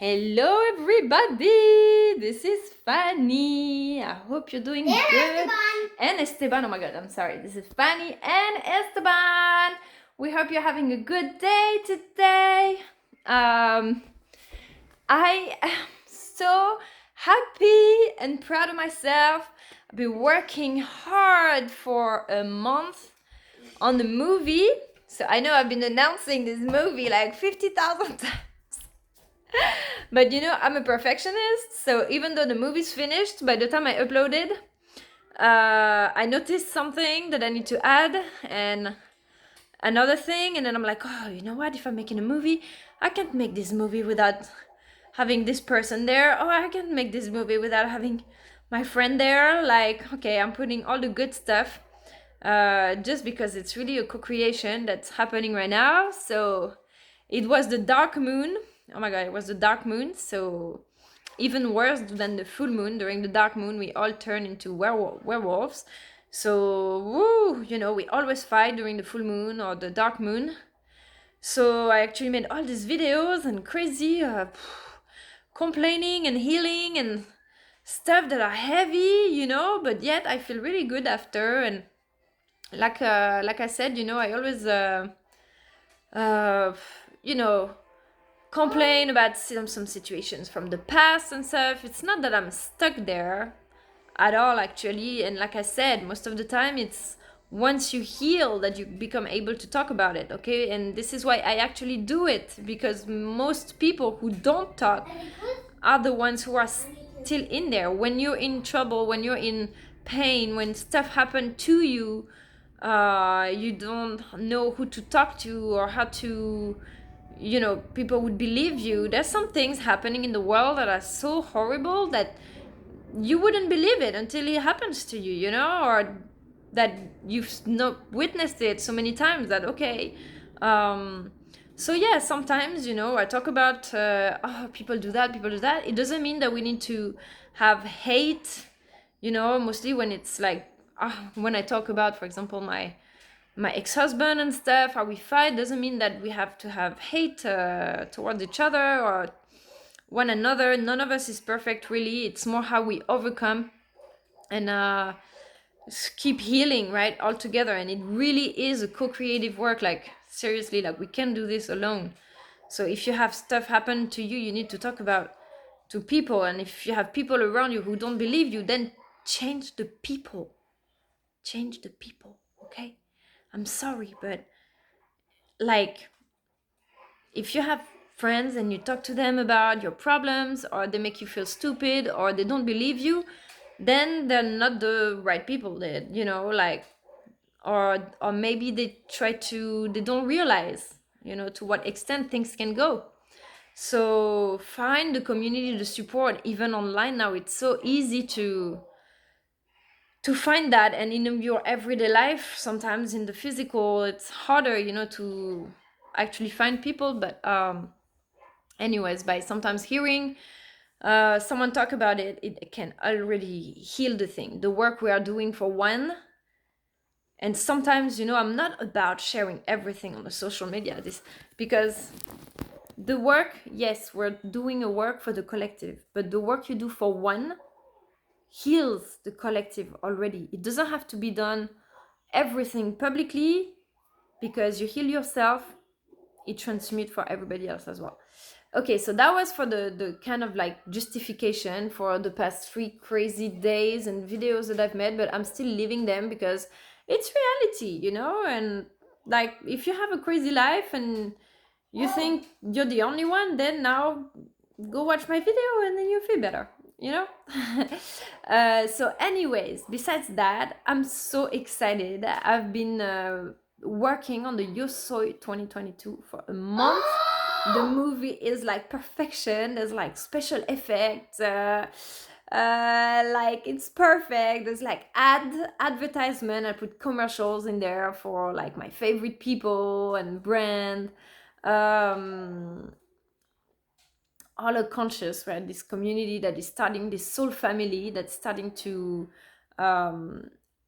Hello, everybody. This is Fanny. I hope you're doing good. Esteban. And Esteban. Oh my God, I'm sorry. This is Fanny and Esteban. We hope you're having a good day today. I am so happy and proud of myself. I've been working hard for a month on the movie. So I know I've been announcing this movie like 50,000 times. But I'm a perfectionist, so even though the movie's finished, by the time I uploaded, I noticed something that I need to add and another thing, and then I'm like, oh, you know what? If I'm making a movie, I can't make this movie without having this person there. Oh, I can't make this movie without having my friend there. Like, okay, I'm putting all the good stuff just because it's really a co-creation that's happening right now. So it was the dark moon. Oh my god, it was the dark moon. So even worse than the full moon. During the dark moon, we all turn into werewolves. So woo, we always fight during the full moon or the dark moon. So I actually made all these videos and crazy complaining and healing and stuff that are heavy, but yet I feel really good after. And like I said, I always uh, you know complain about some situations from the past and stuff. It's not that I'm stuck there at all, actually. And like I said, most of the time it's once you heal that you become able to talk about it, okay? And this is why I actually do it, because most people who don't talk are the ones who are still in there. When you're in trouble, when you're in pain, when stuff happened to you, you don't know who to talk to or how to, people would believe you. There's some things happening in the world that are so horrible that you wouldn't believe it until it happens to you, or that you've not witnessed it so many times that, okay. So yeah, sometimes, I talk about, people do that, It doesn't mean that we need to have hate, mostly when it's like, when I talk about, for example, my ex-husband and stuff, how we fight, doesn't mean that we have to have hate towards each other or one another. None of us is perfect, really. It's more how we overcome and keep healing, right, all together. And it really is a co-creative work. Like, seriously, like, we can't do this alone. So if you have stuff happen to you, you need to talk about to people. And if you have people around you who don't believe you, then change the people. Change the people, okay? I'm sorry, but like, if you have friends and you talk to them about your problems, or they make you feel stupid, or they don't believe you, then they're not the right people. That, like, or maybe they don't realize, to what extent things can go. So find the community, the support. Even online now, it's so easy to find that. And in your everyday life, sometimes in the physical, it's harder, to actually find people. But anyways, by sometimes hearing someone talk about it, it can already heal the thing, the work we are doing for one. And sometimes, I'm not about sharing everything on the social media, this, because the work, yes, we're doing a work for the collective, but the work you do for one heals the collective already. It doesn't have to be done everything publicly, because you heal yourself, it transmutes for everybody else as well. Okay, so that was for the kind of like justification for the past 3 crazy days and videos that I've made, but I'm still living them because it's reality, and like, if you have a crazy life and you think you're the only one, then now go watch my video and then you feel better, so anyways, besides that, I'm so excited. I've been working on the Yosoi 2022 for a month. The movie is like perfection. There's like special effects, like, it's perfect. There's like advertisement. I put commercials in there for like my favorite people and brand. All are conscious, right? This community that is starting, this soul family that's starting to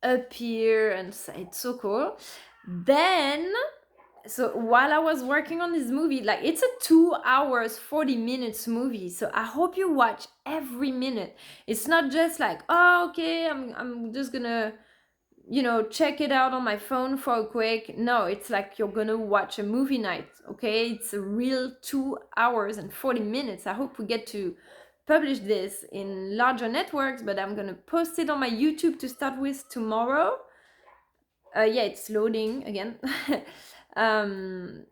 appear, and it's so cool. Then so while I was working on this movie, like it's a 2 hours 40 minutes movie, so I hope you watch every minute. It's not just like, oh, okay, I'm just gonna, check it out on my phone for a quick. No, it's like you're gonna watch a movie night. Okay, it's a real 2 hours and 40 minutes. I hope we get to publish this in larger networks, but I'm gonna post it on my YouTube to start with tomorrow. Yeah, it's loading again.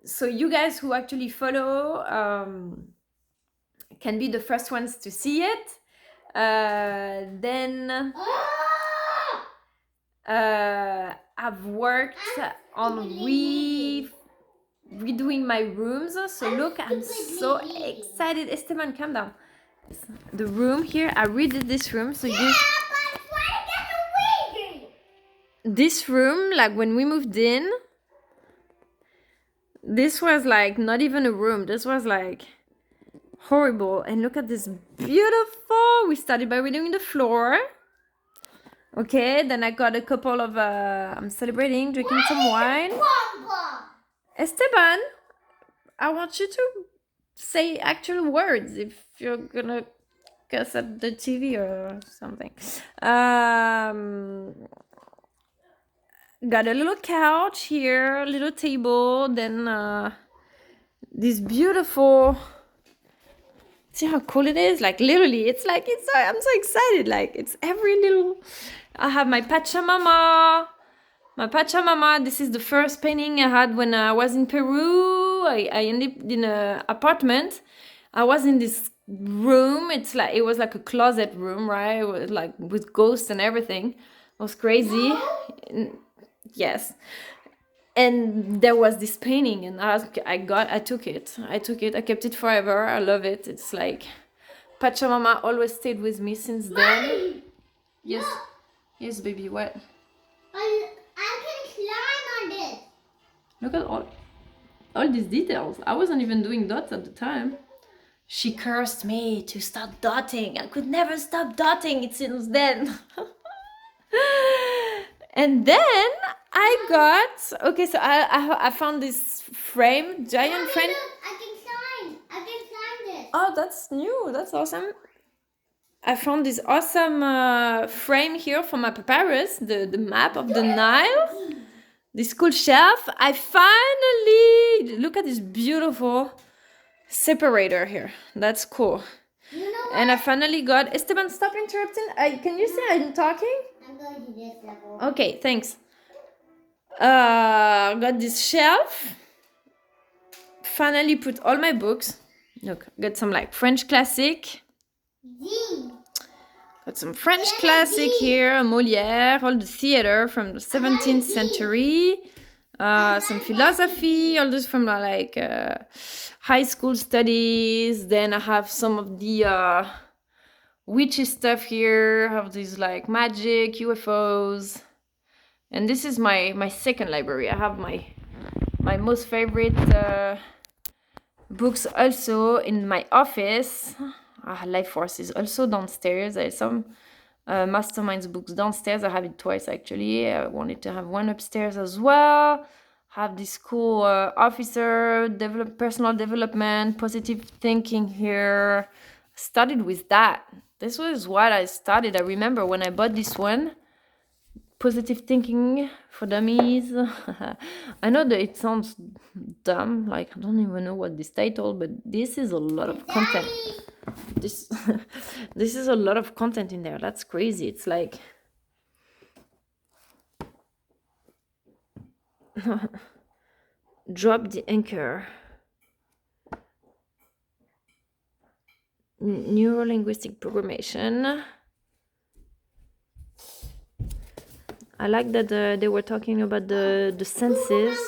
So you guys who actually follow can be the first ones to see it. Then I've worked on redoing my rooms. So look, I'm so excited. Esteban, calm down. The room here, I redid this room. So this room, like when we moved in, this was like not even a room. This was like horrible. And look at this beautiful. We started by redoing the floor. Okay, then I got a couple of I'm celebrating, drinking some wine. Esteban, I want you to say actual words if you're gonna cuss at the TV or something. Got a little couch here, a little table, then this beautiful. See how cool it is? Like literally, it's like I'm so excited. Like it's every little. I have my Pachamama. My Pachamama. This is the first painting I had when I was in Peru. I ended up in an apartment. I was in this room. It was like a closet room, right? It was like with ghosts and everything. It was crazy. Yes. And there was this painting, and I took it. I kept it forever. I love it. It's like Pachamama always stayed with me since then. Yes. Yes, baby, what? I can climb on this. Look at all these details. I wasn't even doing dots at the time. She cursed me to stop dotting. I could never stop dotting it since then. And then I got, okay, so I found this frame, giant frame. Look, I can climb this. Oh, that's new. That's awesome. I found this awesome frame here for my papyrus, the map of the Nile. This cool shelf. I finally, look at this beautiful separator here. That's cool. You know what? And I finally got, Esteban, stop interrupting. Can you say I'm talking? I'm going to this level. Okay, thanks. Got this shelf. Finally put all my books. Look, got some like French classic. Got some French classic here, Molière, all the theater from the 17th century. Some philosophy, all this from like high school studies. Then I have some of the witchy stuff here. I have these like magic, UFOs. And this is my second library. I have my most favorite books also in my office. Life Force is also downstairs. I have some Masterminds books downstairs. I have it twice actually. I wanted to have one upstairs as well. Have this cool officer, personal development, positive thinking here. Started with that. This was what I started. I remember when I bought this one. Positive thinking for dummies. I know that it sounds dumb, like I don't even know what this title, but this is a lot of content. This is a lot of content in there. That's crazy. It's like drop the anchor. Neuro-linguistic programmation. I like that they were talking about the senses.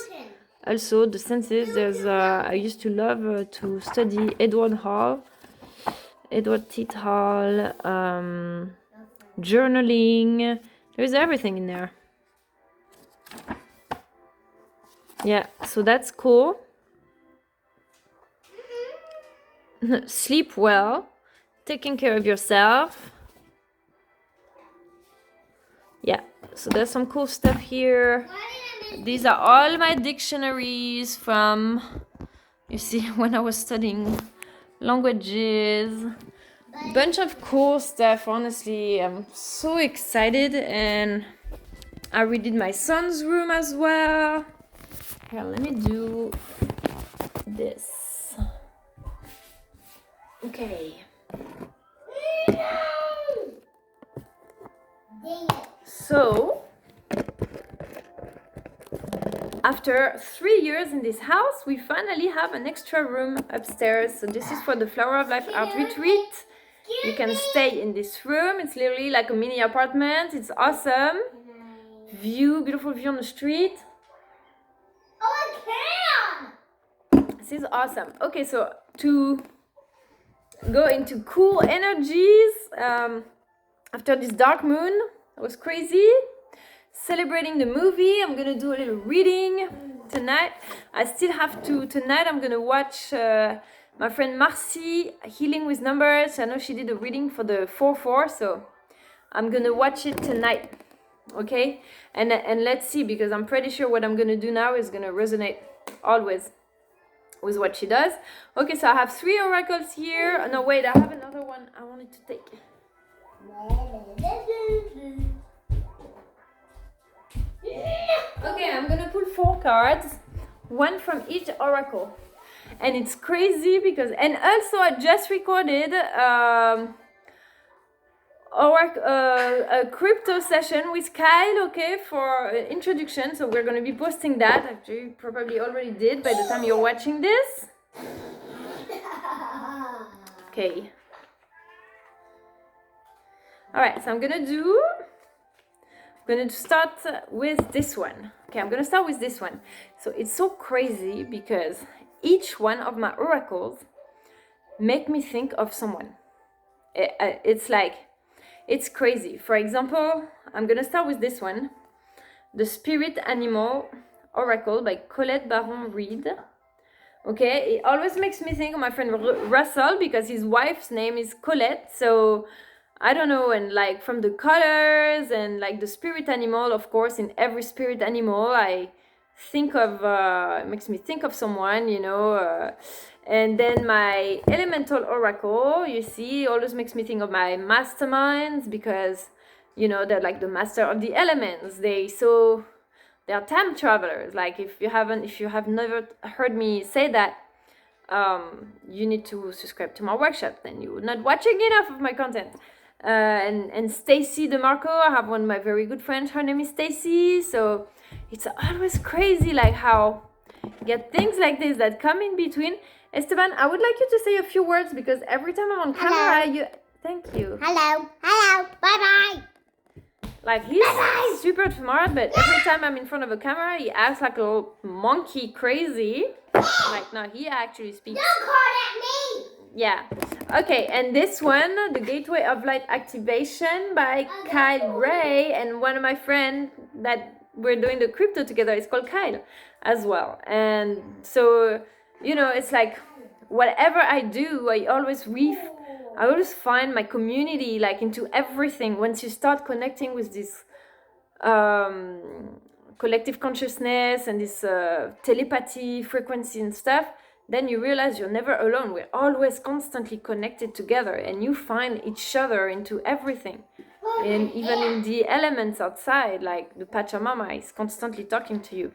Also, the senses. There's I used to love to study Edward Teach Hall, journaling. There's everything in there. Yeah, so that's cool. Sleep well, taking care of yourself. Yeah, so there's some cool stuff here. These are all my dictionaries from, you see, when I was studying languages. Bunch of cool stuff, honestly. I'm so excited, and I redid my son's room as well. Here, let me do this. Okay. So, after 3 years in this house, we finally have an extra room upstairs. So this is for the Flower of Life Art Retreat. You can stay in this room. It's literally like a mini apartment. It's awesome. View, beautiful view on the street. Oh, I can! This is awesome. Okay, so to go into cool energies, after this dark moon, it was crazy. Celebrating the movie, I'm gonna do a little reading tonight. I still have to, tonight I'm gonna watch my friend Marcy, Healing with Numbers. I know she did a reading for the 4-4, so I'm gonna watch it tonight, okay? And let's see, because I'm pretty sure what I'm gonna do now is gonna resonate always with what she does. Okay, so I have 3 oracles here. No, wait, I have another one I wanted to take. Okay, I'm gonna pull 4 cards, one from each oracle. And it's crazy because, and also I just recorded a crypto session with Kyle, okay, for introduction. So we're gonna be posting that. Actually, you probably already did by the time you're watching this. Okay. Alright, so I'm gonna start with this one. Okay, I'm gonna start with this one. So it's so crazy because each one of my oracles make me think of someone. It's like, it's crazy. For example, I'm gonna start with this one, the Spirit Animal Oracle by Colette Baron Reed. Okay, it always makes me think of my friend Russell because his wife's name is Colette. So I don't know, and like from the colors and like the spirit animal, of course, in every spirit animal, I think of, it makes me think of someone, you know. And then my elemental oracle, you see, always makes me think of my masterminds because, you know, they're like the master of the elements. They are time travelers. Like if you have never heard me say that, you need to subscribe to my workshop. Then you're not watching enough of my content. And Stacy DeMarco, I have one of my very good friends, her name is Stacy. So it's always crazy like how you get things like this that come in between. Esteban, I would like you to say a few words because every time I'm on camera, thank you. Hello, bye-bye. Like he's super smart, but every time I'm in front of a camera, he acts like a little monkey crazy. Like, no, he actually speaks. Don't call at me! Yeah. Okay, and this one, the Gateway of Light Activation by Kyle Ray, and one of my friends that we're doing the crypto together is called Kyle as well. And so, you know, it's like whatever I do, I always find my community like into everything. Once you start connecting with this collective consciousness and this telepathy frequency and stuff, then you realize you're never alone. We're always constantly connected together, and you find each other into everything. And even in the elements outside, like the Pachamama is constantly talking to you.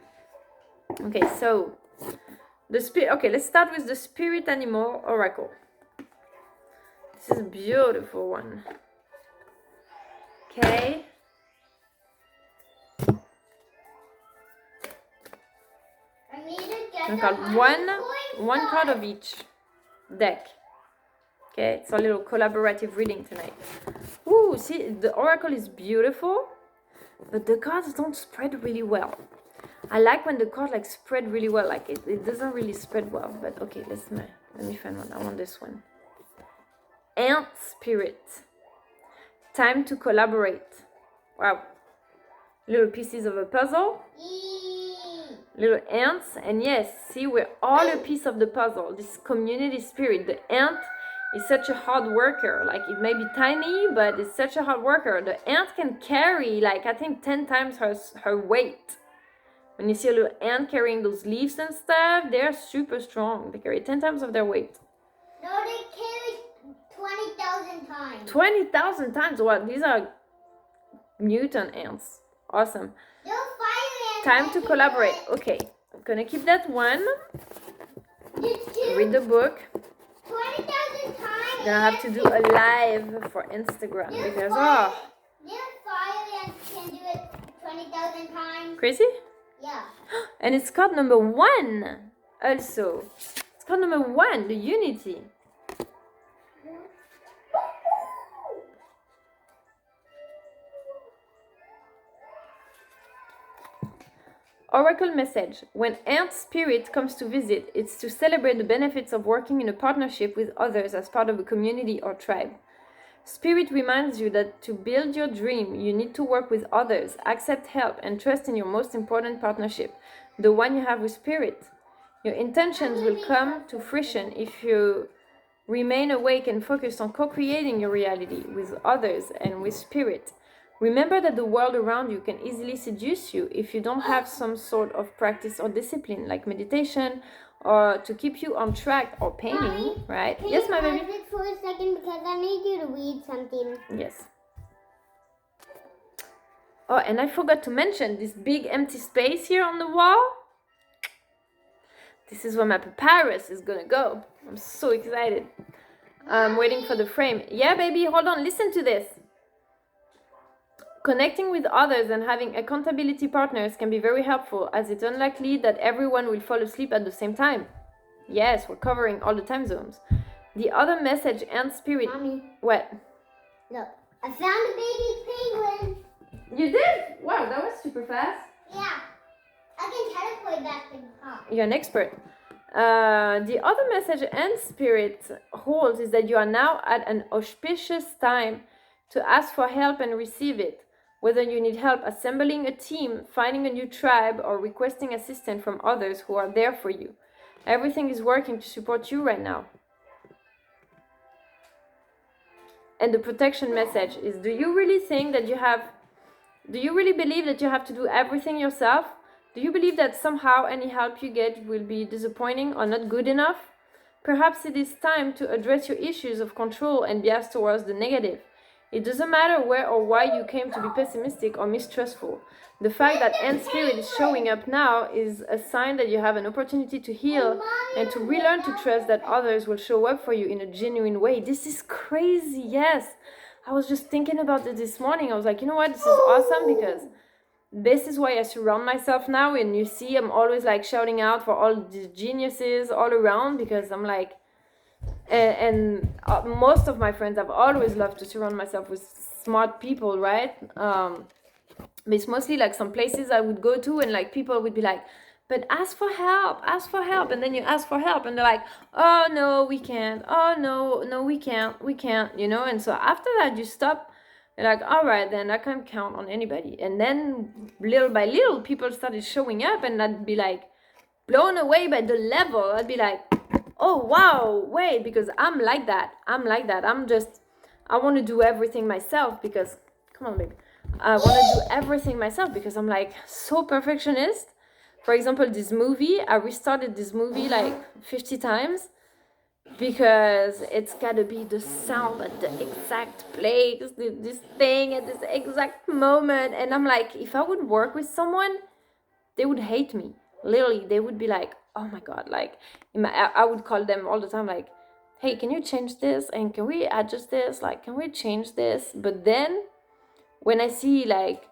Okay, so let's start with the Spirit Animal Oracle. This is a beautiful one. Okay. I got one card of each deck. Okay, it's a little collaborative reading tonight. Ooh, see, the oracle is beautiful, but the cards don't spread really well. I like when the cards like spread really well. Like it doesn't really spread well. But okay, let me find one. I want this one. Ant Spirit. Time to collaborate. Wow. Little pieces of a puzzle. Little ants, and yes, see, we're all a piece of the puzzle. This community spirit. The ant is such a hard worker. Like, it may be tiny, but it's such a hard worker. The ant can carry, like, I think 10 times her weight. When you see a little ant carrying those leaves and stuff, they're super strong. They carry 10 times of their weight. No, they carry 20,000 times. 20,000 times? What? These are mutant ants. Awesome. Those fire ants. Time to collaborate. Okay, I'm gonna keep that one. Just two. Read the book. 20,000 times. Gonna have to do a live for Instagram because Fire ants can do it 20,000 times. crazy. Yeah. And it's card number 1 also. It's card number 1, the unity. Oracle message. When ant spirit comes to visit, it's to celebrate the benefits of working in a partnership with others as part of a community or tribe. Spirit reminds you that to build your dream, you need to work with others, accept help, and trust in your most important partnership, the one you have with Spirit. Your intentions will come to fruition if you remain awake and focused on co-creating your reality with others and with Spirit. Remember that the world around you can easily seduce you if you don't have some sort of practice or discipline, like meditation, or to keep you on track, or painting, Mommy, right? Can Yes, you my pause baby? it for a second because I need you to read something. Yes. Oh, and I forgot to mention this big empty space here on the wall. This is where my papyrus is gonna go. I'm so excited. I'm waiting for the frame. Yeah, baby, hold on. Listen to this. Connecting with others and having accountability partners can be very helpful, as it's unlikely that everyone will fall asleep at the same time. Yes, we're covering all the time zones. The other message and spirit. Mommy, What? look. I found a baby penguin. You did? Wow, that was super fast. Yeah. I can teleport back to the car. You're an expert. The other message and spirit holds is that you are now at an auspicious time to ask for help and receive it. Whether you need help assembling a team, finding a new tribe, or requesting assistance from others who are there for you. Everything is working to support you right now. And the protection message is, do you really believe that you have to do everything yourself? Do you believe that somehow any help you get will be disappointing or not good enough? Perhaps it is time to address your issues of control and bias towards the negative. It doesn't matter where or why you came to be pessimistic or mistrustful. The fact that Ant Spirit is showing up now is a sign that you have an opportunity to heal and to relearn to trust that others will show up for you in a genuine way. This is crazy, yes. I was just thinking about it this morning. I was like, you know what, this is awesome, because this is why I surround myself now. And you see, I'm always like shouting out for all the geniuses all around, because I'm like, and most of my friends, I've always loved to surround myself with smart people, right? But it's mostly like some places I would go to and like people would be like, but ask for help, and then you ask for help and they're like, oh no, we can't, oh no, we can't, you know. And so after that you stop, you're like, all right, then I can't count on anybody. And then little by little people started showing up, and I'd be like blown away by the level. I'd be like, oh wow, wait, because I'm like that. I want to do everything myself, because, come on baby, I want to do everything myself because I'm like so perfectionist. For example, this movie, I restarted this movie like 50 times because it's gotta be the sound at the exact place, this thing at this exact moment. And I'm like, if I would work with someone, they would hate me. Literally, they would be like, oh my god, like I would call them all the time like, hey, can you change this, and can we adjust this, like can we change this? But then when I see, like,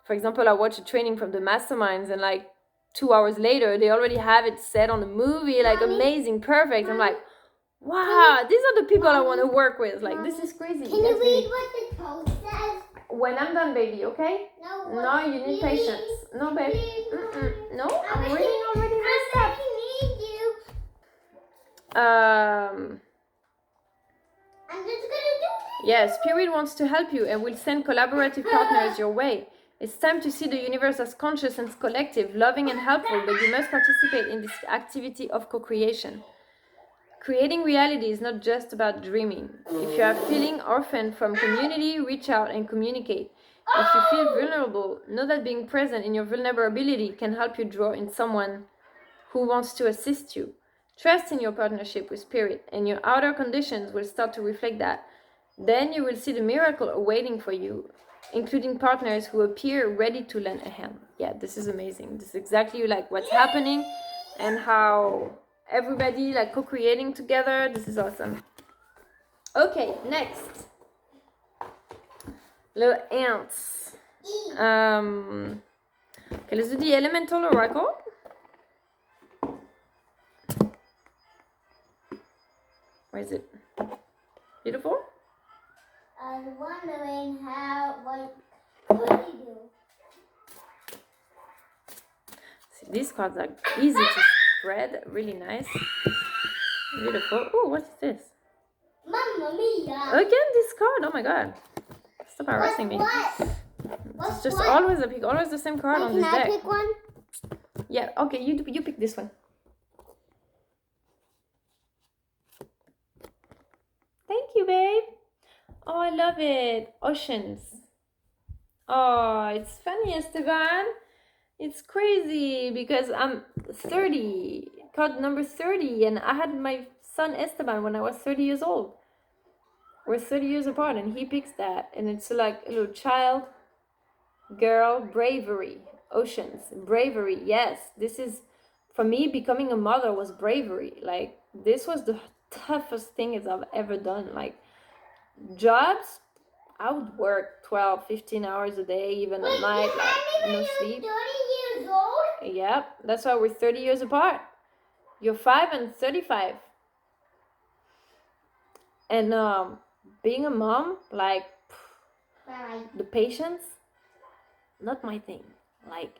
for example, I watch a training from the masterminds, and like 2 hours later they already have it set on the movie, like amazing, perfect. I'm like, wow, these are the people I want to work with. Like, this is crazy. Can you read what the code says? When I'm done, baby, okay? No, you need patience. No, baby. No, I'm reading already my stuff. I'm just gonna do it. Yeah, Spirit wants to help you and will send collaborative partners your way. It's time to see the universe as conscious and collective, loving and helpful, but you must participate in this activity of co-creation. Creating reality is not just about dreaming. If you are feeling orphaned from community, reach out and communicate. If you feel vulnerable, know that being present in your vulnerability can help you draw in someone who wants to assist you. Trust in your partnership with Spirit, and your outer conditions will start to reflect that. Then you will see the miracle awaiting for you, including partners who appear ready to lend a hand. Yeah, this is amazing. This is exactly like what's happening and how everybody like co-creating together. This is awesome. Okay, next. Little ants. Okay, let's do the elemental oracle. Where is it? Beautiful. I was wondering what do you do? See, these cards are easy to spread. Really nice. Beautiful. Oh, what is this? Mamma mia! Again, this card. Oh my god. Stop harassing me. It's just always a pick. Always the same card on this deck. Can I pick one? Yeah, okay, you pick this one. Thank you, babe. Oh, I love it. Oceans. Oh, it's funny, Esteban. It's crazy because I'm 30, card number 30, and I had my son Esteban when I was 30 years old. We're 30 years apart, and he picks that, and it's like a little child, girl, bravery, oceans, bravery. Yes, this is, for me, becoming a mother was bravery. Like, this was the toughest thing I've ever done. Like, jobs, I would work 12, 15 hours a day, even at night, like, no sleep. 30 years old? Yep, that's why we're 30 years apart. You're 5 and 35. And being a mom, like, the patience, not my thing. Like,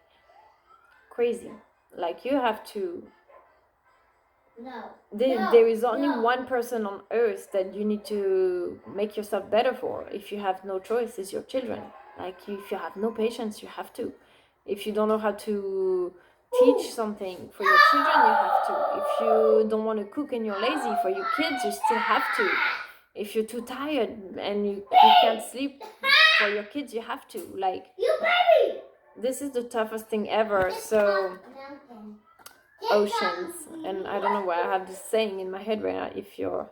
crazy. Like, you have to... No. There is only one person on earth that you need to make yourself better for. If you have no choice, it's your children. Like, if you have no patience, you have to. If you don't know how to teach something for your children, you have to. If you don't want to cook and you're lazy for your kids, you still have to. If you're too tired and you can't sleep for your kids, you have to. Like, this is the toughest thing ever. So, oceans. And I don't know why I have this saying in my head right now. If you're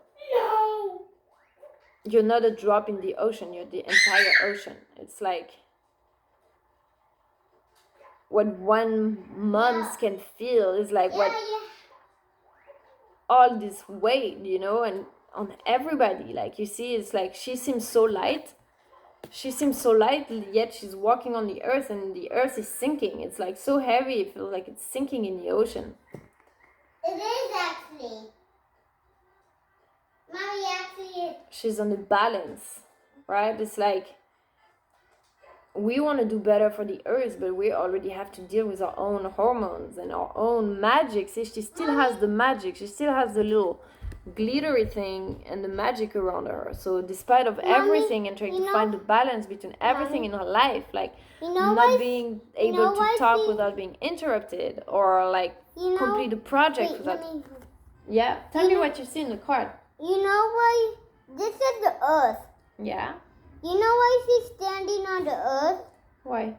not a drop in the ocean, you're the entire ocean. It's like what one mom can feel is like what all this weight, you know, and on everybody. Like, you see, it's like she seems so light, yet she's walking on the earth, and the earth is sinking. It's like so heavy, it feels like it's sinking in the ocean. It is actually. Mommy, actually. She's on the balance, right? It's like we want to do better for the earth, but we already have to deal with our own hormones and our own magic. See, she still has the magic. She still has the little glittery thing and the magic around her. So despite of everything and trying to find the balance between everything in her life, like not being able to talk without being interrupted, or like complete a project without... Yeah, tell me what you see in the card. You know why? This is the earth. Yeah. You know why she's standing on the earth? Why?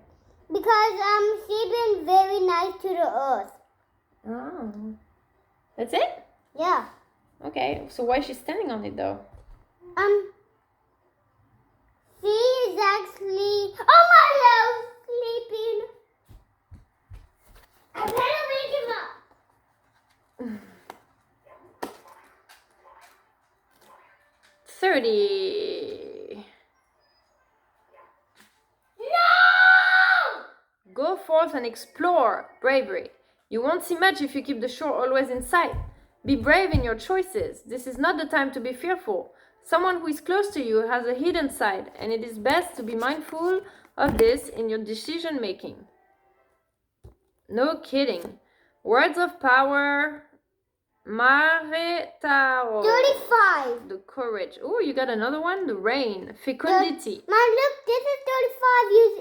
Because she's been very nice to the earth. Oh. That's it? Yeah. Okay, so why is she standing on it though? She is actually... Oh my love! Sleeping. I better wake him up. 30. No! Go forth and explore. Bravery. You won't see much if you keep the shore always in sight. Be brave in your choices. This is not the time to be fearful. Someone who is close to you has a hidden side, and it is best to be mindful of this in your decision making. No kidding. Words of power. Mare Taro. 35. The courage. Oh, you got another one? The rain. Fecundity. Mom, look, this is 35 years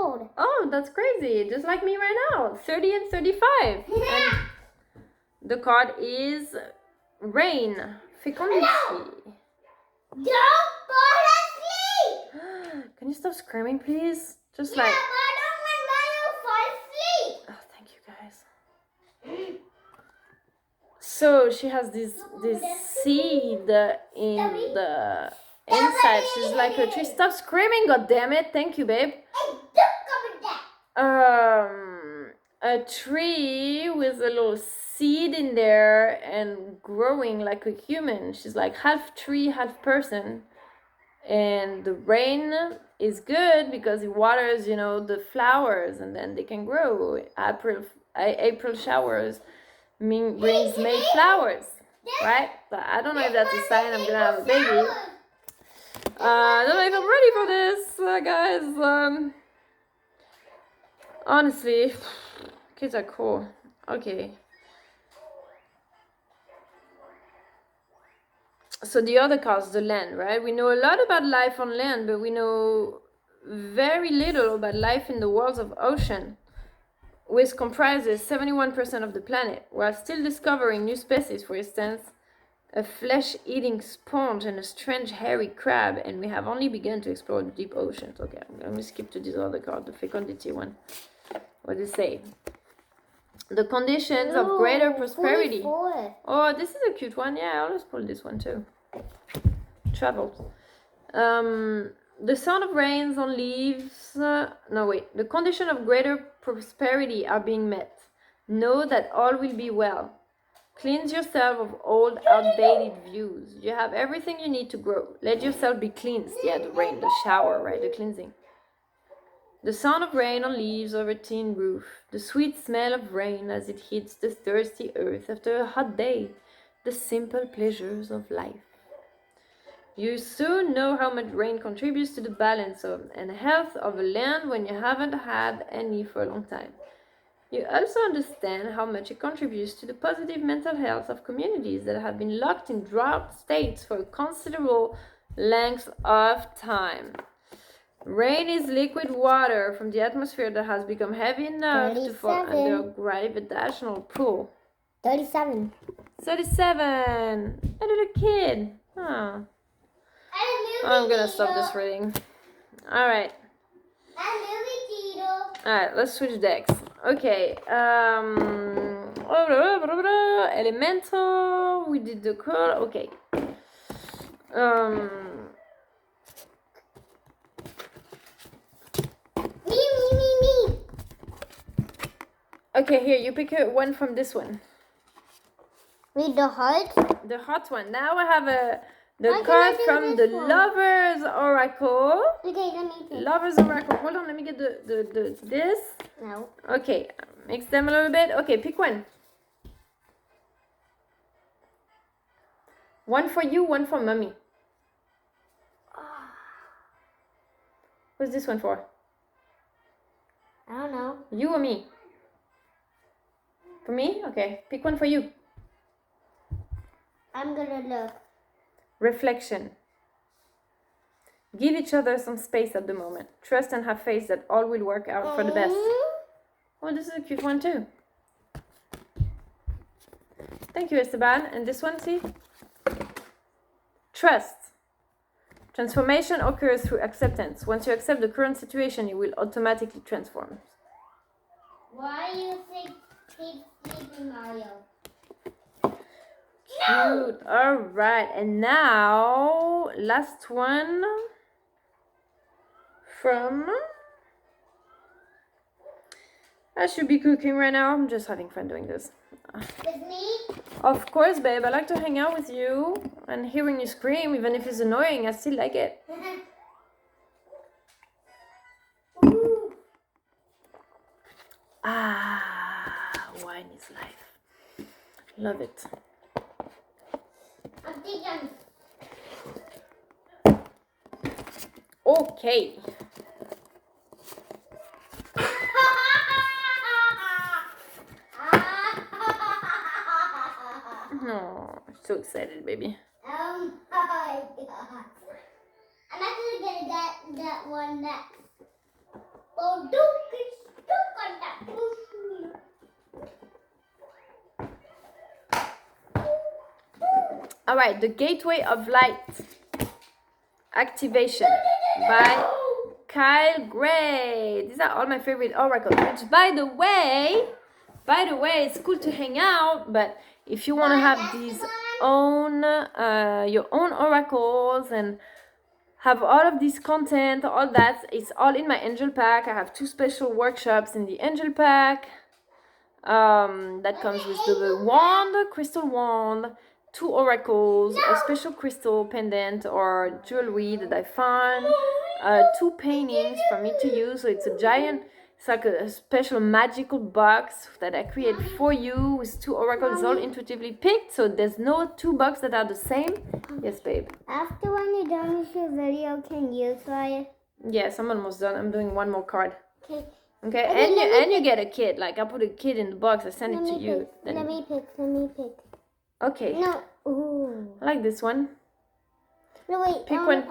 old. Oh, that's crazy. Just like me right now. 30 and 35. And the card is rain. Fecundity. Don't fall asleep. Can you you stop screaming, please? Just Yeah, like. but I don't want Mario to fall asleep. Oh, thank you guys. So she has this seed in the inside. She's like a tree. Stop screaming, god damn it. Thank you, babe. Hey, don't cover that. A tree with a little seed in there and growing like a human. She's like half tree, half person. And the rain is good because it waters, the flowers, and then they can grow. April showers brings May flowers, right? But I don't know if that's a sign I'm gonna have a baby. I don't know if I'm ready for this, guys. Honestly, kids are cool. Okay. So the other cause, the land, right? We know a lot about life on land, but we know very little about life in the worlds of ocean, which comprises 71% of the planet. We're still discovering new species, for instance, a flesh-eating sponge and a strange hairy crab, and we have only begun to explore the deep oceans. Okay, let me skip to this other card, the fecundity one. What does it say? The conditions of greater prosperity. 44. Oh, this is a cute one. Yeah, I'll just pull this one too. Travels. The sound of rains on leaves. The condition of greater prosperity are being met. Know that all will be well. Cleanse yourself of old, outdated views. You have everything you need to grow. Let yourself be cleansed. Yeah, the rain, the shower, right? The cleansing. The sound of rain on leaves over tin roof. The sweet smell of rain as it hits the thirsty earth after a hot day. The simple pleasures of life. You soon know how much rain contributes to the balance and health of a land when you haven't had any for a long time. You also understand how much it contributes to the positive mental health of communities that have been locked in drought states for a considerable length of time. Rain is liquid water from the atmosphere that has become heavy enough to fall under a gravitational pull. 37. 37! A little kid. Oh. I'm gonna stop this reading. Alright. Alright, let's switch decks. Okay. Elemental. We did the curl. Okay. Me. Okay, here, you pick one from this one. Read the heart. The hot one. Now I have the card from the Lovers Oracle. Okay, let me pick. Lovers Oracle. Hold on, let me get this. No. Okay, mix them a little bit. Okay, pick one. One for you, one for mommy. What's this one for? I don't know. You or me? For me? Okay, pick one for you. I'm gonna look. Reflection. Give each other some space at the moment. Trust and have faith that all will work out for the best. Oh, this is a cute one too. Thank you, Esteban. And this one, see? Trust. Transformation occurs through acceptance. Once you accept the current situation, you will automatically transform. Why do you think keep sleeping, Mario? Cute. All right. And now, last one from... I should be cooking right now. I'm just having fun doing this. With me? Of course, babe. I like to hang out with you and hearing you scream, even if it's annoying, I still like it. Wine is life. Love it. I'm thinking. Okay. Oh, so excited, baby. Oh my god. I'm actually gonna get that one next. Oh, All right, the Gateway of Light. Activation by Kyle Gray. These are all my favorite oracles. Which, by the way, it's cool to hang out. But if you want to have these own, your own oracles and have all of this content, all that, it's all in my angel pack. I have 2 special workshops in the angel pack. That comes with the wand, crystal wand, 2 oracles, a special crystal pendant or jewelry that I found, 2 paintings for me to use. So it's a giant, it's like a special magical box that I create for you with 2 oracles all intuitively picked. So there's no 2 boxes that are the same. Yes, babe. After when you're done with your video, can you try it? Yes, I'm almost done. I'm doing 1 more card. Okay. Okay, and you get a kid. Like I put a kid in the box. I send it to you. Then... Let me pick. Okay. No. Ooh. I like this one. No, wait. Pick one.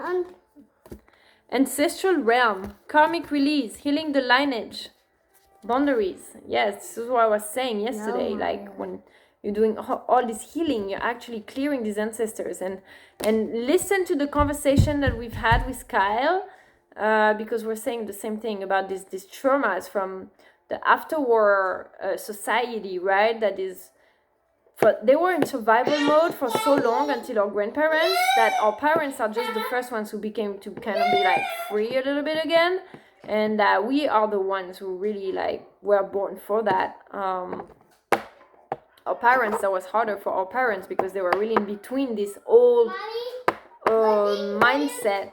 Ancestral realm, karmic release, healing the lineage, boundaries. Yes, this is what I was saying yesterday. No. Like when you're doing all this healing, you're actually clearing these ancestors. And listen to the conversation that we've had with Kyle. Because we're saying the same thing about these traumas from the after-war society, right? That is, they were in survival mode for so long until our grandparents, that our parents are just the first ones who became to kind of be like free a little bit again, and that we are the ones who really like were born for that. Our parents, that was harder for our parents because they were really in between this old mindset.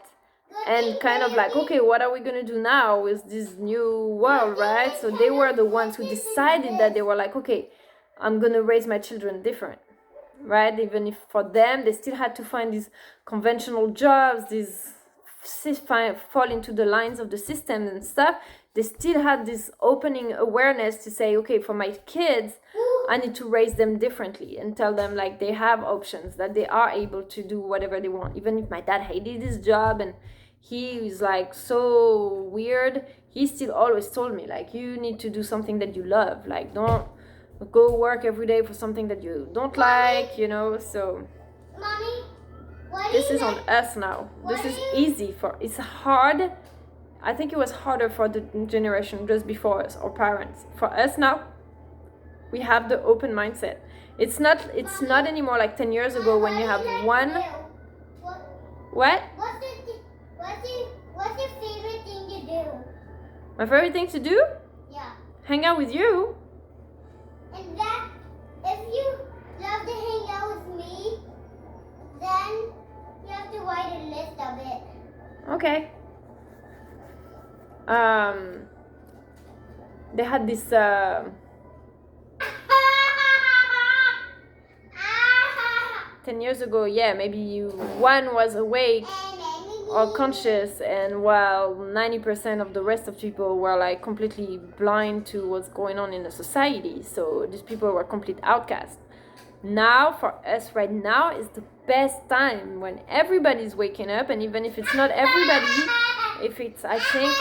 And kind of like, okay, what are we going to do now with this new world, right? So they were the ones who decided that they were like, okay, I'm going to raise my children different, right? Even if for them, they still had to find these conventional jobs, fall into the lines of the system and stuff. They still had this opening awareness to say, okay, for my kids, I need to raise them differently and tell them like they have options, that they are able to do whatever they want. Even if my dad hated his job and he was like so weird, he still always told me like, you need to do something that you love. Like don't go work every day for something that you don't like, you know. So Mommy, this is on us now. This is easy it's hard. I think it was harder for the generation just before us, our parents. For us now, we have the open mindset. It's not anymore like 10 years ago when you have one. What? What's your favorite thing to do? My favorite thing to do? Yeah. Hang out with you. And that, if you love to hang out with me, then you have to write a list of it. Okay. They had this 10 years ago, yeah, maybe one was awake or conscious, and while 90% of the rest of people were like completely blind to what's going on in the society. So these people were complete outcasts. Now for us right now is the best time when everybody's waking up, and even if it's not everybody, if it's I think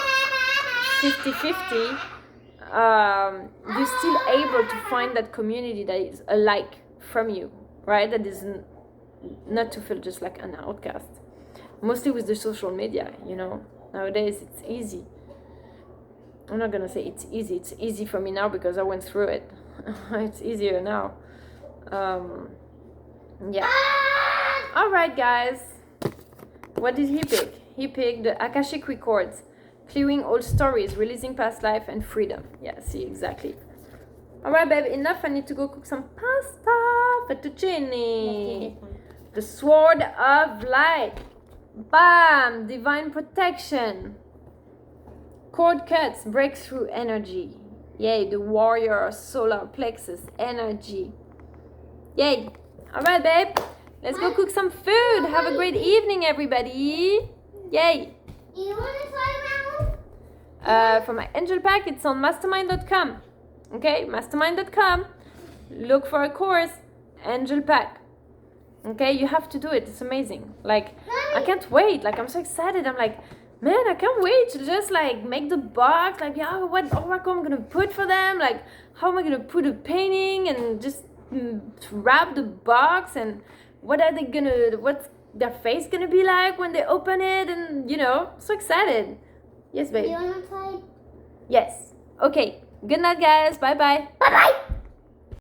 50-50, you're still able to find that community that is alike from you, right? That is not to feel just like an outcast. Mostly with the social media, you know. Nowadays it's easy. I'm not gonna say it's easy for me now because I went through it. It's easier now. Yeah. All right, guys. What did he pick? He picked the Akashic Records, clearing old stories, releasing past life, and freedom. Yeah, see, exactly. All right, babe, enough. I need to go cook some pasta, fettuccine. The Sword of Light. Bam! Divine protection. Cord cuts, breakthrough energy. Yay, the warrior solar plexus energy. Yay. All right, babe. Let's go cook some food. Have a great evening, everybody. Yay. Do you want to try around? For my angel pack, it's on mastermind.com. Okay, mastermind.com. Look for a course, angel pack. Okay, you have to do it. It's amazing. Like, I can't wait. Like, I'm so excited. I'm like, man, I can't wait to just like make the box. Like, yeah, what oracle I'm gonna put for them? Like, how am I gonna put a painting and just wrap the box? And what's their face gonna be like when they open it? And you know, so excited. Yes, babe. You on outside? Yes. Okay. Good night, guys. Bye bye. Bye bye.